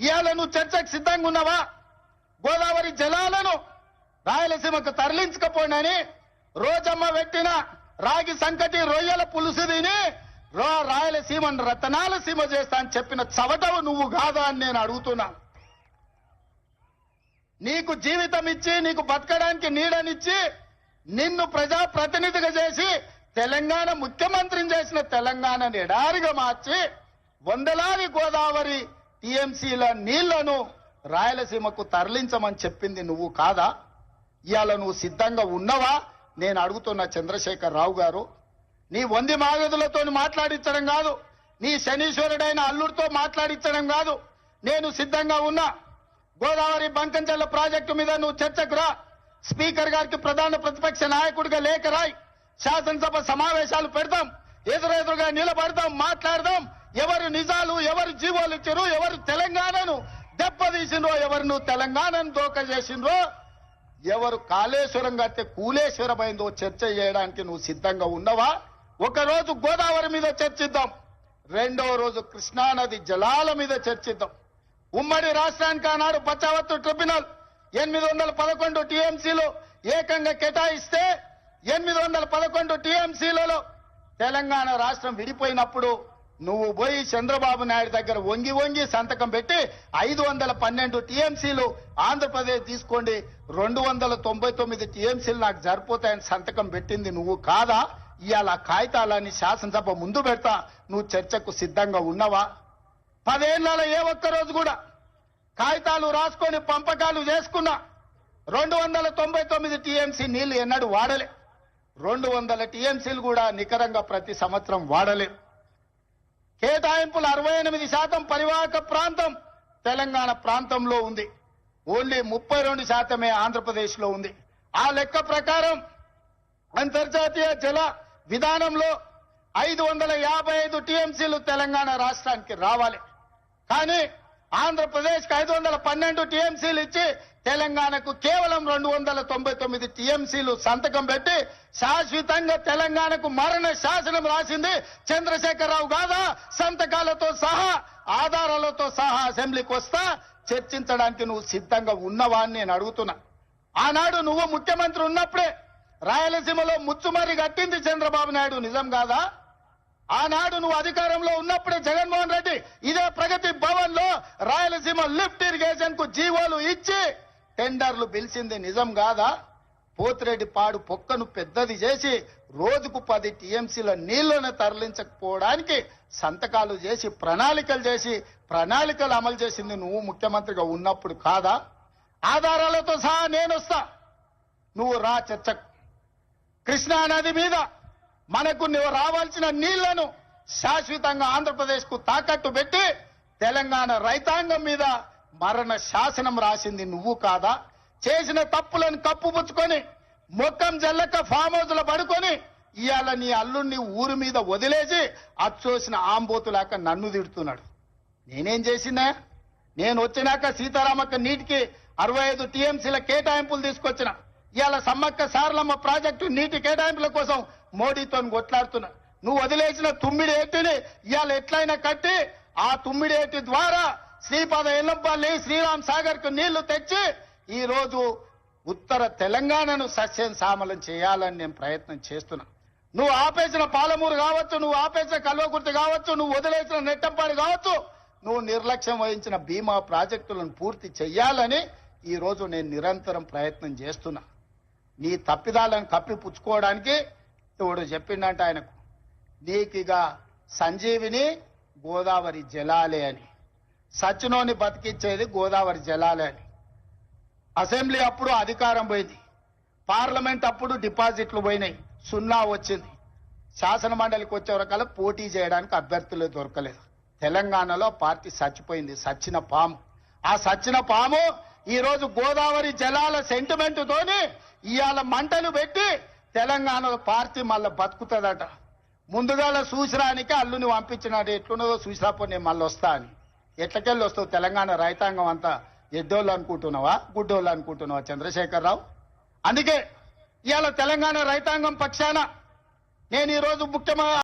ఇవాళ నువ్వు చర్చకు సిద్ధంగా ఉన్నావా? గోదావరి జలాలను రాయలసీమకు తరలించకపోయినని రోజమ్మ పెట్టిన రాగి సంకటి రొయ్యల పులుసు తిని రాయలసీమను రతనాల సీమ చేస్తా అని చెప్పిన చవటవు నువ్వు కాదా అని నేను అడుగుతున్నా. నీకు జీవితం ఇచ్చి నీకు బతకడానికి నీడనిచ్చి నిన్ను ప్రజాప్రతినిధిగా చేసి తెలంగాణ ముఖ్యమంత్రిని చేసిన తెలంగాణను ఎడారిగా మార్చి వందలాది గోదావరి టీఎంసీల నీళ్లను రాయలసీమకు తరలించమని చెప్పింది నువ్వు కాదా? ఇవాళ నువ్వు సిద్ధంగా ఉన్నవా నేను అడుగుతున్న చంద్రశేఖర్ రావు గారు. నీ వంది మాగదులతో మాట్లాడించడం కాదు, నీ శనీశ్వరుడైన అల్లుడితో మాట్లాడించడం కాదు. నేను సిద్ధంగా ఉన్నా. గోదావరి బంకంచెల్ల ప్రాజెక్టు మీద నువ్వు చర్చకు రా. స్పీకర్ గారికి ప్రధాన ప్రతిపక్ష నాయకుడిగా లేఖ రాయి. శాసనసభ సమావేశాలు పెడతాం, ఎదురెదురుగా నిలబడతాం, మాట్లాడదాం. ఎవరు నిజాలు, ఎవరు జీవోలు ఇచ్చారు, ఎవరు తెలంగాణను దెబ్బతీసిండ్రో, ఎవరు నువ్వు తెలంగాణను దోక చేసిండ్రో, ఎవరు కాళేశ్వరం కడితే కూలేశ్వరమైందో చర్చ చేయడానికి నువ్వు సిద్ధంగా ఉన్నవా? ఒకరోజు గోదావరి మీద చర్చిద్దాం, రెండో రోజు కృష్ణానది జలాల మీద చర్చిద్దాం. ఉమ్మడి రాష్ట్రానికి ఆనాడు బచావత్తు ట్రిబ్యునల్ 811 టీఎంసీలు ఏకంగా కేటాయిస్తే 811 టీఎంసీలలో తెలంగాణ రాష్ట్రం విడిపోయినప్పుడు నువ్వు పోయి చంద్రబాబు నాయుడు దగ్గర వంగి వంగి సంతకం పెట్టి 512 టీఎంసీలు ఆంధ్రప్రదేశ్ తీసుకోండి, 299 టీఎంసీలు నాకు సరిపోతాయని సంతకం పెట్టింది నువ్వు కాదా? ఇవాళ కాగితాలని శాసనసభ ముందు పెడతా, నువ్వు చర్చకు సిద్ధంగా ఉన్నవా? 10 ఏళ్ల ఏ ఒక్కరోజు కూడా కాగితాలు రాసుకొని పంపకాలు చేసుకున్నా 299 టీఎంసీ నీళ్లు ఎన్నడూ వాడలే. 200 టీఎంసీలు కూడా నికరంగా ప్రతి సంవత్సరం వాడలే. కేటాయింపులు 68% పరివాహక ప్రాంతం తెలంగాణ ప్రాంతంలో ఉంది, ఓన్లీ 32% ఆంధ్రప్రదేశ్ లో ఉంది. ఆ లెక్క ప్రకారం అంతర్జాతీయ జల విధానంలో 555 టీఎంసీలు తెలంగాణ రాష్ట్రానికి రావాలి. కానీ ఆంధ్రప్రదేశ్ కి 512 టీఎంసీలు ఇచ్చి తెలంగాణకు కేవలం 299 టీఎంసీలు సంతకం పెట్టి శాశ్వతంగా తెలంగాణకు మరణ శాసనం రాసింది చంద్రశేఖరరావు కాదా? సంతకాలతో సహా ఆధారాలతో సహా అసెంబ్లీకి వస్తా, చర్చించడానికి నువ్వు సిద్ధంగా ఉన్నవా అని నేను అడుగుతున్నా. ఆనాడు నువ్వు ముఖ్యమంత్రి ఉన్నప్పుడే రాయలసీమలో ముచ్చుమరి కట్టింది చంద్రబాబు నాయుడు, నిజం కాదా? ఆనాడు నువ్వు అధికారంలో ఉన్నప్పుడే జగన్మోహన్ రెడ్డి ఇదే ప్రగతి భవన్ లో రాయలసీమ లిఫ్ట్ ఇరిగేషన్ కు జీవోలు ఇచ్చి టెండర్లు పిలిచింది, నిజం కాదా? పోతిరెడ్డి పాడు పొక్కను పెద్దది చేసి రోజుకు 10 టీఎంసీల నీళ్లను తరలించకపోవడానికి సంతకాలు చేసి ప్రణాళికలు అమలు చేసింది నువ్వు ముఖ్యమంత్రిగా ఉన్నప్పుడు కాదా? ఆధారాలతో సహా నేను వస్తా, నువ్వు రా చర్చకు. కృష్ణా నది మీద మనకు నువ్వు రావాల్సిన నీళ్లను శాశ్వతంగా ఆంధ్రప్రదేశ్ కు తాకట్టు పెట్టి తెలంగాణ రైతాంగం మీద మరణ శాసనం రాసింది నువ్వు కాదా? చేసిన తప్పులను కప్పుపుచ్చుకొని మొక్కం జల్లక ఫామ్ హౌస్ లో పడుకొని ఇవాళ నీ అల్లుడిని ఊరి మీద వదిలేసి అచ్చోసిన ఆంబోతులాక నన్ను తిడుతున్నాడు. నేనేం చేసినా? నేను వచ్చినాక సీతారామక్క నీటికి 65 టీఎంసీల కేటాయింపులు తీసుకొచ్చిన. ఇవాళ సమ్మక్క సారలమ్మ ప్రాజెక్టు నీటి కేటాయింపుల కోసం మోడీతో కొట్లాడుతున్నా. నువ్వు వదిలేసిన తుమ్మిడేటిని ఇవాళ ఎట్లయినా కట్టి ఆ తుమ్మిడేటి ద్వారా శ్రీపాద ఎల్లంపల్లి శ్రీరామ్ సాగర్ కు నీళ్లు తెచ్చి ఈ రోజు ఉత్తర తెలంగాణను సస్యం సామలం చేయాలని నేను ప్రయత్నం చేస్తున్నా. నువ్వు ఆపేసిన పాలమూరు కావచ్చు, నువ్వు ఆపేసిన కల్వకుర్తి కావచ్చు, నువ్వు వదిలేసిన నెట్టంపాడు కావచ్చు, నువ్వు నిర్లక్ష్యం వహించిన భీమా ప్రాజెక్టులను పూర్తి చెయ్యాలని ఈ రోజు నేను నిరంతరం ప్రయత్నం చేస్తున్నా. నీ తప్పిదాలను కప్పిపుచ్చుకోవడానికి ఇప్పుడు చెప్పిండంట ఆయనకు, నీకిగా సంజీవిని గోదావరి జలాలే అని, సచ్చినోని బతికిచ్చేది గోదావరి జలాలే అని. అసెంబ్లీ అప్పుడు అధికారం పోయింది, పార్లమెంట్ అప్పుడు డిపాజిట్లు పోయినాయి, 0 వచ్చింది. శాసన మండలికి వచ్చే వరకల్లా పోటీ చేయడానికి అభ్యర్థులు దొరకలేదు. తెలంగాణలో పార్టీ చచ్చిపోయింది, సచ్చిన పాము. ఆ సచ్చిన పాము ఈ రోజు గోదావరి జలాల సెంటిమెంట్ తోని ఇవాళ మంటలు పెట్టి తెలంగాణలో పార్టీ మళ్ళీ బతుకుతుందట. ముందుగాల చూసిరానికి అల్లుని పంపించినాడు, ఎట్లున్నదో చూసిరాపో నేను మళ్ళీ వస్తా అని. ఎట్లకెళ్ళి వస్తావు? తెలంగాణ రైతాంగం అంతా ఎడ్డోళ్ళు అనుకుంటున్నావా, గుడ్డోళ్ళు అనుకుంటున్నావా చంద్రశేఖరరావు? అందుకే ఇవాళ తెలంగాణ రైతాంగం పక్షాన నేను ఈ రోజు ముఖ్యమంత్రి